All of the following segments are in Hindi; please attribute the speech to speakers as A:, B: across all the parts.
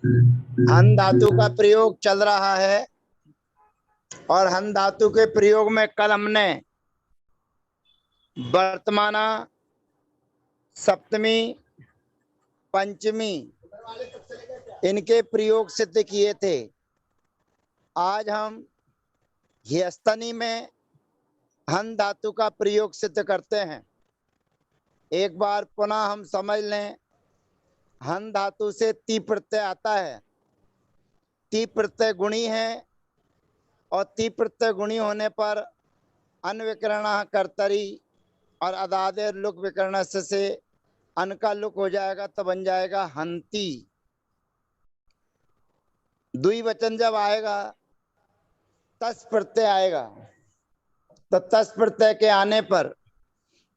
A: हन धातु का प्रयोग चल रहा है और हन धातु के प्रयोग में कल हमने वर्तमाना, सप्तमी, पंचमी इनके प्रयोग सिद्ध किए थे। आज हम ह्यस्तनी में हन धातु का प्रयोग सिद्ध करते हैं। एक बार पुनः हम समझ लें, हन धातु से ती प्रत्यय आता है। ती प्रत्यय गुणी है और ती प्रत्यय गुणी होने पर अनविकरण कर्तरी और अदादे लुक विकर्ण से अन का लुक हो जाएगा तो बन जाएगा हंती। द्विवचन जब आएगा तस् प्रत्यय आएगा, तो तस् प्रत्यय के आने पर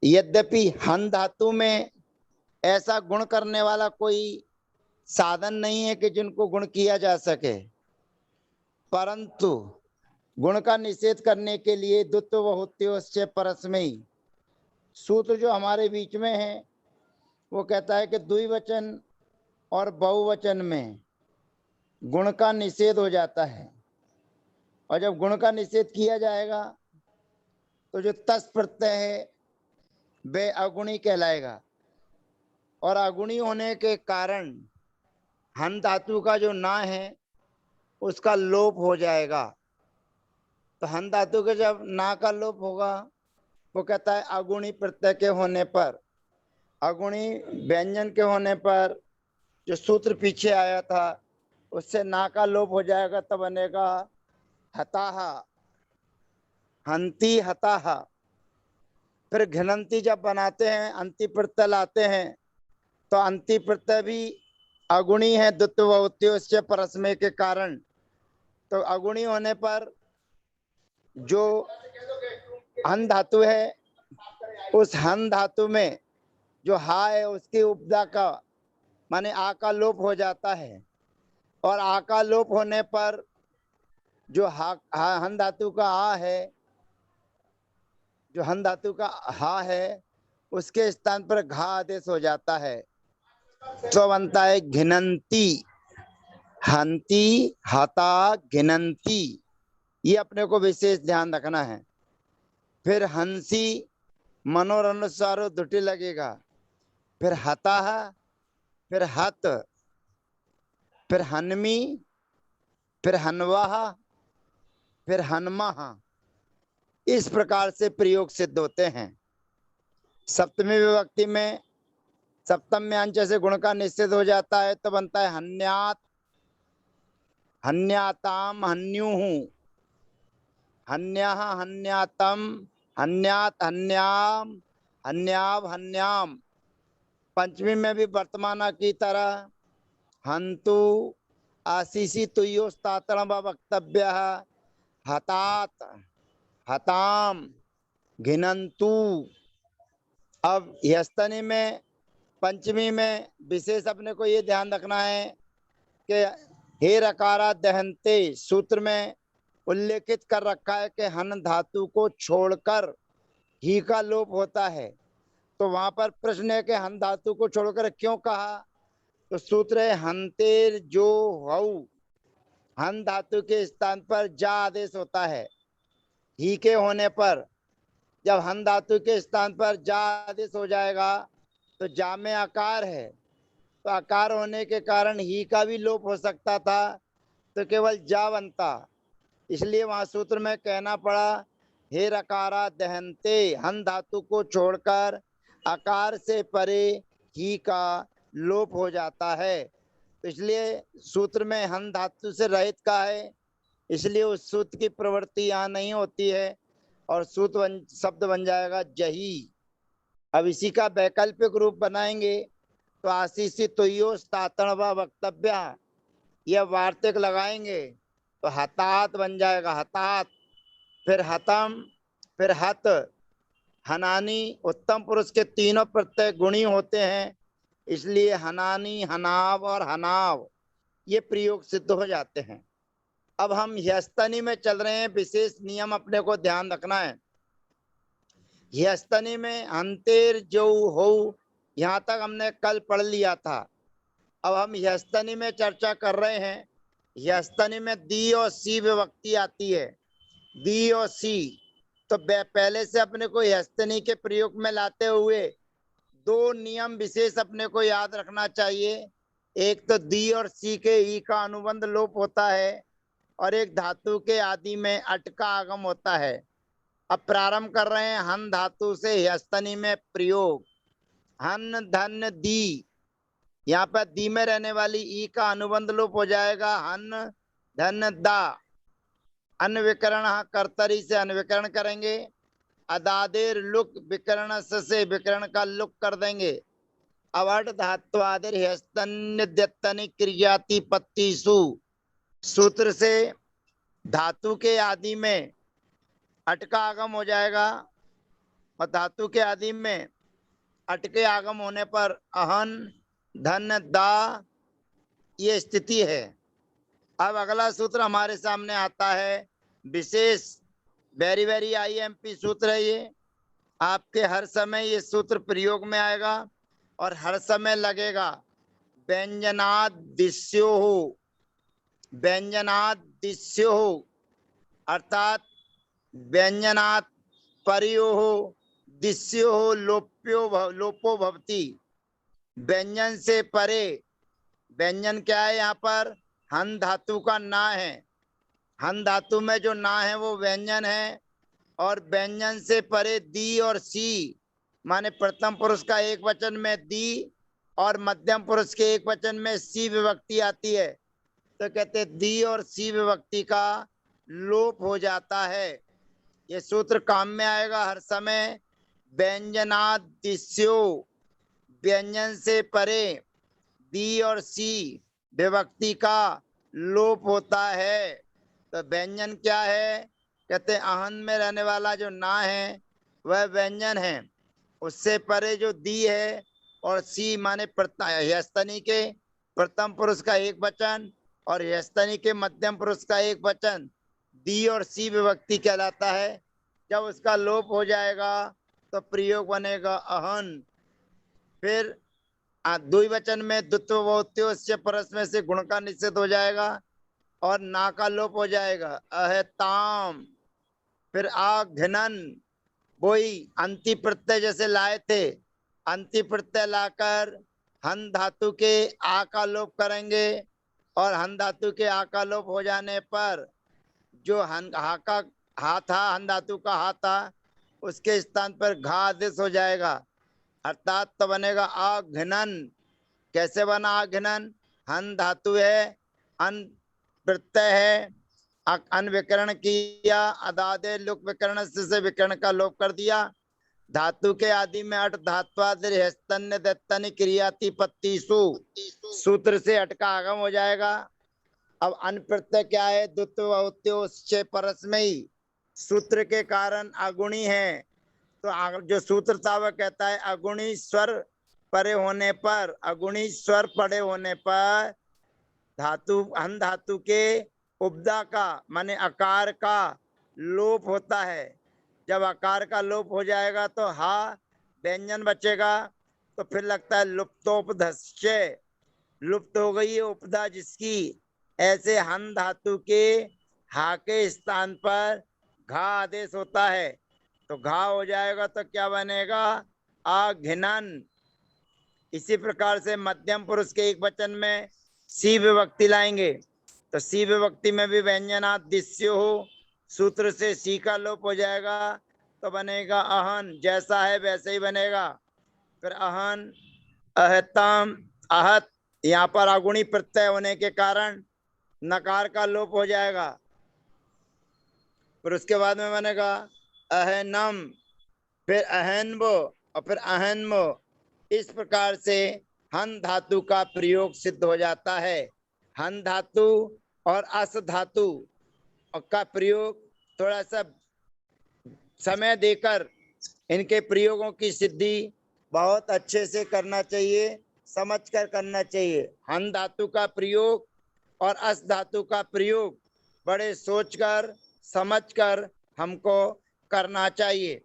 A: यद्यपि हन धातु में ऐसा गुण करने वाला कोई साधन नहीं है कि जिनको गुण किया जा सके, परंतु गुण का निषेध करने के लिए द्वित्व बहुत्योश्च परस्मैः सूत्र जो हमारे बीच में है वो कहता है कि द्विवचन और बहुवचन में गुण का निषेध हो जाता है, और जब गुण का निषेध किया जाएगा तो जो तस् प्रत्यय है वे अगुणी कहलाएगा, और अगुणी होने के कारण हन धातु का जो ना है उसका लोप हो जाएगा। तो हन धातु के जब ना का लोप होगा वो कहता है अगुणी प्रत्यय के होने पर, अगुणी व्यंजन के होने पर जो सूत्र पीछे आया था उससे ना का लोप हो जाएगा, तो बनेगा हताहा, हंती हताहा। फिर घिनंती जब बनाते हैं, अंति प्रत्यय लाते हैं, तो अंति प्रत्यय भी अगुणी है द्वित्व परस्मय के कारण। तो अगुणी होने पर जो हन धातु है उस हन धातु में जो हा है उसकी उपदा का माने आ का लोप हो जाता है, और आ का लोप होने पर जो हन धातु का आ है, जो हन धातु का हा है उसके स्थान पर घा आदेश हो जाता है, तो बनता है घिनंती, हंती हता घिनंती। ये अपने को विशेष ध्यान रखना है। फिर हंसी मनोरनुसारो दुटी लगेगा, फिर हता, फिर हत, फिर हनमी, फिर हनवाह, फिर हनमा। इस प्रकार से प्रयोग सिद्ध होते हैं। सप्तमी विभक्ति में सप्तम में अंश से गुण का निश्चित हो जाता है, तो बनता है हन्यात, हन्याताम, हन्युहु, हन्याह, हन्यातम, हन्यात, हन्याम, हन्याव, हन्याम। पंचमी में भी वर्तमाना की तरह हंतु, आशीषी तुयोस्तातण वक्तव्य, हतात, हताम, घिनंतु। अब ह्यस्तनी में पंचमी में विशेष अपने को ये ध्यान रखना है कि हे रकारा दहनते सूत्र में उल्लेखित कर रखा है कि हन धातु को छोड़कर ही का लोप होता है। तो वहां पर प्रश्न है कि हन धातु को छोड़कर क्यों कहा, तो सूत्र है हंतेर जो हऊ, हन धातु के स्थान पर जा आदेश होता है। ही के होने पर जब हन धातु के स्थान पर जा आदेश हो जाएगा तो जा में आकार है, तो आकार होने के कारण ही का भी लोप हो सकता था, तो केवल जा बनता। इसलिए वहां सूत्र में कहना पड़ा हे रकारा दहनते, हन धातु को छोड़कर आकार से परे ही का लोप हो जाता है। तो इसलिए सूत्र में हन धातु से रहित का है, इसलिए उस सूत्र की प्रवृत्ति यहाँ नहीं होती है और सूत्र शब्द बन जाएगा जही। अब इसी का वैकल्पिक रूप बनाएंगे तो आशीषी तुयोस्तातण वक्तव्य, यह वार्तिक लगाएंगे तो हतात बन जाएगा, हतात, फिर हतम, फिर हत। हनानी उत्तम पुरुष के तीनों प्रत्यय गुणी होते हैं, इसलिए हनानी, हनाव और हनाव ये प्रयोग सिद्ध हो जाते हैं। अब हम ह्यस्तनी में चल रहे हैं, विशेष नियम अपने को ध्यान रखना है। ह्यस्तनी में अंतेर जो हो, यहां तक हमने कल पढ़ लिया था। अब हम यस्तनी में चर्चा कर रहे हैं। यस्तनी में दी और सी विभक्ति आती है, दी और सी। तो पहले से अपने को यस्तनी के प्रयोग में लाते हुए दो नियम विशेष अपने को याद रखना चाहिए। एक तो दी और सी के ई का अनुबंध लोप होता है, और एक धातु के आदि में अट का आगम होता है। अब प्रारंभ कर रहे हैं हन धातु से यस्तनी में प्रयोग। हन धन दी, यहाँ पर दी में रहने वाली ई का अनुबंध लोप हो जाएगा, हन धन दा। अनविकरण कर्तरी से अनविकरण करेंगे। अदादेर लुक विकरण से विकरण का लुक कर देंगे। अवट धात्वादिर हस्तन्यद्यतनि क्रियाति पत्तिसु, सूत्र से धातु के आदि में अट का आगम हो जाएगा, और धातु के आदि में अट के आगम होने पर अहन धन दा, ये स्थिति है। अब अगला सूत्र हमारे सामने आता है विशेष, वेरी वेरी आईएमपी सूत्र है ये। आपके हर समय ये सूत्र प्रयोग में आएगा और हर समय लगेगा। व्यंजनादिस्यो, व्यंजनादिस्यो अर्थात व्यंजनात् परियो दिस्यो लोपो भवति। व्यंजन से परे, व्यंजन क्या है यहाँ पर, हन धातु का ना है। हन धातु में जो ना है वो व्यंजन है, और व्यंजन से परे दी और सी, माने प्रथम पुरुष का एक वचन में दी और मध्यम पुरुष के एक वचन में सी विभक्ति आती है, तो कहते दी और सी विभक्ति का लोप हो जाता है। ये सूत्र काम में आएगा हर समय। व्यंजनादिस्यो, व्यंजन से परे दी और सी विभक्ति का लोप होता है। तो व्यंजन क्या है, कहते अहन में रहने वाला जो ना है वह व्यंजन है, उससे परे जो दी है और सी माने यस्तनी के प्रथम पुरुष का एक वचन और यस्तनी के मध्यम पुरुष का एक वचन, दी और सी विभक्ति कहलाता है। जब उसका लोप हो जाएगा तो प्रयोग बनेगा अहन। फिर द्विवचन में द्वित्व से परस में से गुण का निषेध हो जाएगा और ना का लोप हो जाएगा, अहताम। फिर आघ्नन, वही अंति प्रत्यय जैसे लाए थे, अंति प्रत्यय लाकर हन धातु के आ का लोप करेंगे, और हन धातु के आ का लोप हो जाने पर जो हा का हा था, हन धातु का हा था, उसके स्थान पर घा आदेश हो जाएगा, अर्थात तो बनेगा आघ्नन। कैसे बना आघ्नन, हन धातु है, अन प्रत्यय है, अनविकरण किया, अदादे लुक विकरण से विकरण का लोप कर दिया। धातु के आदि में अट धात्वादिर हस्तन्य दत्तनि क्रियाति पत्तिसु, सूत्र से अट का आगम हो जाएगा। अब अन प्रत्यय क्या है, द्वित्व परस्मयी, सूत्र के कारण अगुणी है। तो जो सूत्र था वह कहता है अगुणी स्वर परे होने पर, अगुणी स्वर पड़े होने पर धातु हन धातु के उपदा का माने आकार का लोप होता है। जब आकार का लोप हो जाएगा तो हा व्यंजन बचेगा, तो फिर लगता है लुप्तोपधस्य, लुप्त हो गई है उपदा जिसकी। ऐसे हन धातु के हा के स्थान पर घा आदेश होता है, तो घा हो जाएगा तो क्या बनेगा, आघ्नन। इसी प्रकार से मध्यम पुरुष के एक वचन में सी विभक्ति लाएंगे, तो सी विभक्ति में भी व्यंजनादिस्यो हो, सूत्र से सी का लोप हो जाएगा, तो बनेगा अहन। जैसा है वैसे ही बनेगा। फिर अहन, अहतम, आहत, यहाँ पर अगुणी प्रत्यय होने के कारण नकार का लोप हो जाएगा। फिर उसके बाद में बनेगा अहनम, फिर अहनवो और फिर अहनमो। इस प्रकार से हन धातु का प्रयोग सिद्ध हो जाता है। हन धातु और अस धातु का प्रयोग थोड़ा सा समय देकर इनके प्रयोगों की सिद्धि बहुत अच्छे से करना चाहिए, समझकर करना चाहिए। हन धातु का प्रयोग और अस धातु का प्रयोग बड़े सोचकर समझकर हमको करना चाहिए।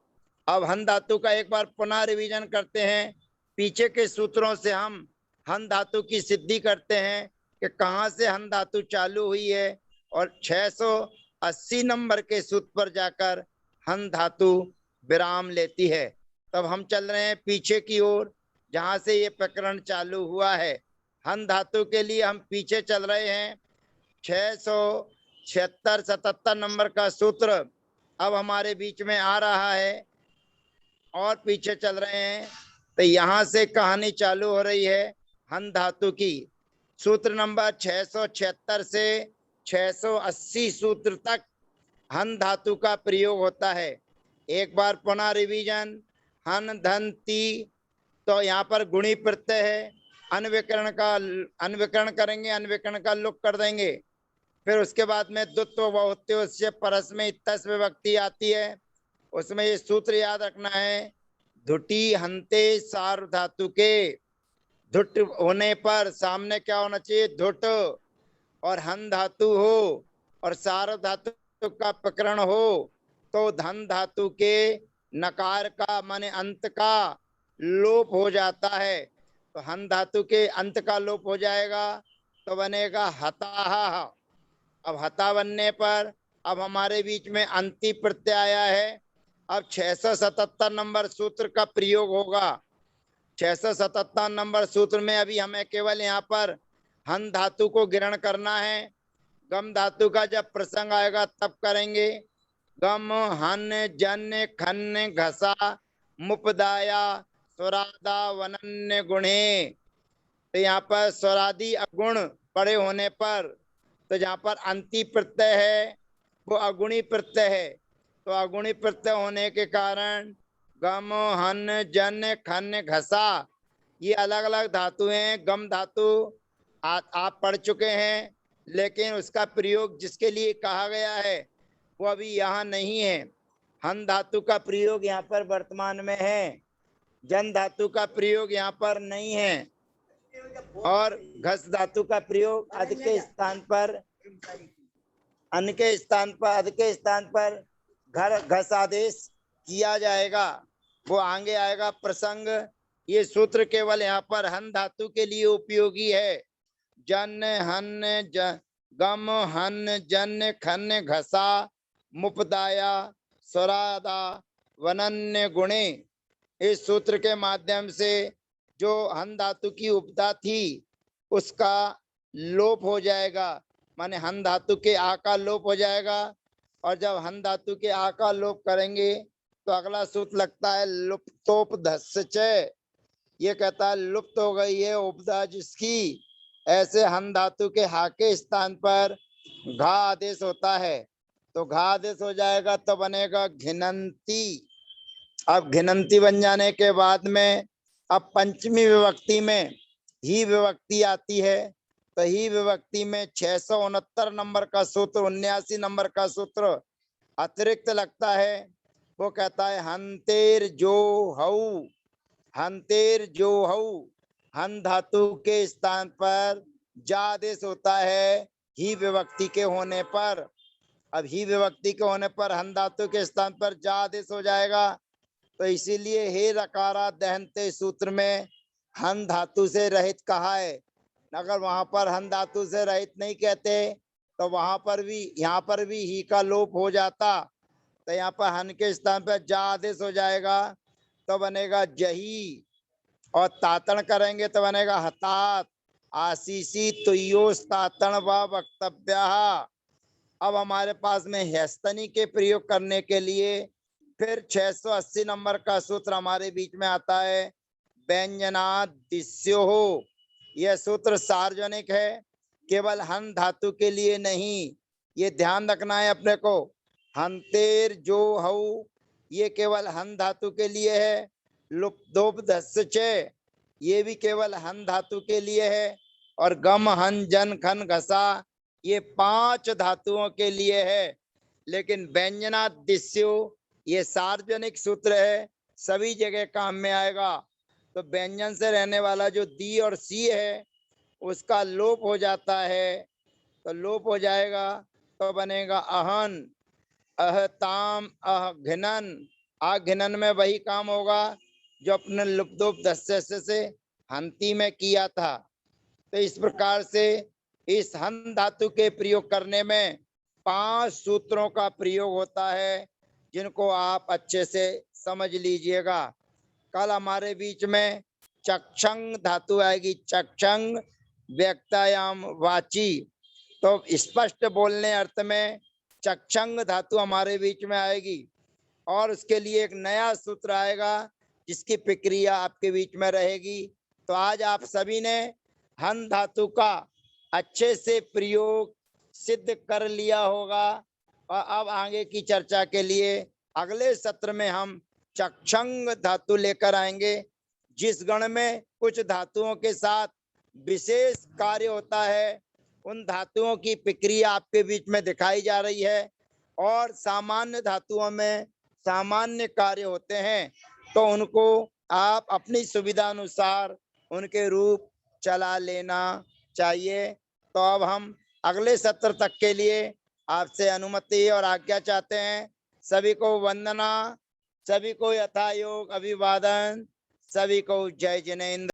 A: अब हन धातु का एक बार पुनः रिवीजन करते हैं। पीछे के सूत्रों से हम हन धातु की सिद्धि करते हैं कि कहाँ से हन धातु चालू हुई है, और 680 नंबर के सूत्र पर जाकर हन धातु विराम लेती है। तब हम चल रहे हैं पीछे की ओर, जहां से ये प्रकरण चालू हुआ है। हन धातु के लिए हम पीछे चल रहे हैं। 676 77 नंबर का सूत्र अब हमारे बीच में आ रहा है और पीछे चल रहे हैं। तो यहाँ से कहानी चालू हो रही है हन धातु की। सूत्र नंबर 676 से 680 सूत्र तक हन धातु का प्रयोग होता है। एक बार पुनः रिवीजन। हन धन ती, तो यहाँ पर गुणी प्रत्यय है। अन्विकरण करेंगे, अन्विकरण का लुक कर देंगे। फिर उसके बाद में द्वित्व बहुत्व परस में इत्तस विभक्ति आती है। उसमें ये सूत्र याद रखना है, धुटी हंते सार धातु के। धुट होने पर सामने क्या होना चाहिए, धुट, और हन धातु हो और सार धातु का प्रकरण हो तो धन धातु के नकार का माने अंत का लोप हो जाता है। तो हन धातु के अंत का लोप हो जाएगा तो बनेगा हताहा। अब हता बनने पर अब हमारे बीच में अंति प्रत्यय आया है। अब 677 नंबर सूत्र का प्रयोग होगा। 677 नंबर सूत्र में अभी हमें केवल यहाँ पर हन धातु को ग्रहण करना है। गम धातु का जब प्रसंग आएगा तब करेंगे। गम हन जन खन घसा मुपदाया स्वरादा वनन्य गुणे। तो यहाँ पर स्वरादि अगुण पड़े होने पर, तो जहाँ पर अंति प्रत्यय है वो अगुणी प्रत्यय है। तो अगुणी प्रत्यय होने के कारण गम हन जन खन घसा ये अलग अलग धातु हैं। गम धातु आप पढ़ चुके हैं, लेकिन उसका प्रयोग जिसके लिए कहा गया है वो अभी यहाँ नहीं है। हन धातु का प्रयोग यहाँ पर वर्तमान में है, जन धातु का प्रयोग यहाँ पर नहीं है, और घस धातु का प्रयोग अध के स्थान पर, अन के स्थान पर, अध के स्थान पर घर घस आदेश किया जाएगा, वो आगे आएगा प्रसंग। ये सूत्र केवल यहाँ पर हन धातु के लिए उपयोगी है। जन हन गम हन जन खन घसा मुपदाया स्वरादा वनन्य गुणे। इस सूत्र के माध्यम से जो हन धातु की उपदा थी उसका लोप हो जाएगा, माने हन धातु के आ का लोप हो जाएगा। और जब हन धातु के आ का लोप करेंगे तो अगला सूत्र लगता है लुप्तोपधस्य। ये कहता है लुप्त हो गई है उपदा जिसकी, ऐसे हन धातु के हा के स्थान पर घा आदेश होता है। तो घा आदेश हो जाएगा तो बनेगा घिनंती। अब घिनंती बन जाने के बाद में अब पंचमी विभक्ति में ही विभक्ति आती है। तो ही विभक्ति में 669 नंबर का सूत्र, 79 नंबर का सूत्र अतिरिक्त लगता है। वो कहता है हंतेर जो हऊ, हंतेर जो हऊ। हन धातु के स्थान पर जा आदेश होता है ही विभक्ति के होने पर। अब ही विभक्ति के होने पर हन धातु के स्थान पर जा आदेश हो जाएगा। तो इसीलिए हे रकारा दहनते सूत्र में हन धातु से रहित कहा है। अगर वहां पर हन धातु से रहित नहीं कहते तो वहां पर भी, यहाँ पर भी ही का लोप हो जाता। तो यहाँ पर हन के स्थान पर जा आदेश हो जाएगा तो बनेगा जही, और तातण करेंगे तो बनेगा हतात। आशीषी तुयोस तातण व वक्तव्य। अब हमारे पास में हस्तनी के प्रयोग करने के लिए फिर 680 नंबर का सूत्र हमारे बीच में आता है, व्यंजनादिस्यो हो। यह सूत्र सार्वजनिक है, केवल हन धातु के लिए नहीं, ये ध्यान रखना है अपने को। हंतेर जो हऊ ये केवल हन धातु के लिए है। लुप्तोपधस्य ये भी केवल हन धातु के लिए है। और गम हन जन खन घसा ये 5 धातुओं के लिए है। लेकिन व्यंजनादिस्यो ये सार्वजनिक सूत्र है, सभी जगह काम में आएगा। तो व्यंजन से रहने वाला जो दी और सी है उसका लोप हो जाता है। तो लोप हो जाएगा तो बनेगा अहन, अहताम, अघिनन। आघिनन में वही काम होगा जो अपने लुप्तोपधस्य से हंती में किया था। तो इस प्रकार से इस हन धातु के प्रयोग करने में 5 सूत्रों का प्रयोग होता है, जिनको आप अच्छे से समझ लीजिएगा। कल हमारे बीच में चक्षंग धातु आएगी, चक्षंग व्यक्तायाम वाची। तो स्पष्ट बोलने अर्थ में चक्षंग धातु हमारे बीच में आएगी, और उसके लिए एक नया सूत्र आएगा जिसकी प्रक्रिया आपके बीच में रहेगी। तो आज आप सभी ने हन धातु का अच्छे से प्रयोग सिद्ध कर लिया होगा, और अब आगे की चर्चा के लिए अगले सत्र में हम चक्षंग धातु लेकर आएंगे, जिस गण में कुछ धातुओं के साथ विशेष कार्य होता है। उन धातुओं की प्रक्रिया आपके बीच में दिखाई जा रही है, और सामान्य धातुओं में सामान्य कार्य होते हैं, तो उनको आप अपनी सुविधा अनुसार उनके रूप चला लेना चाहिए। तो अब हम अगले सत्र तक के लिए आपसे अनुमति और आज्ञा चाहते हैं। सभी को वंदना, सभी को यथा योग अभिवादन, सभी को जय जिनेन्द्र।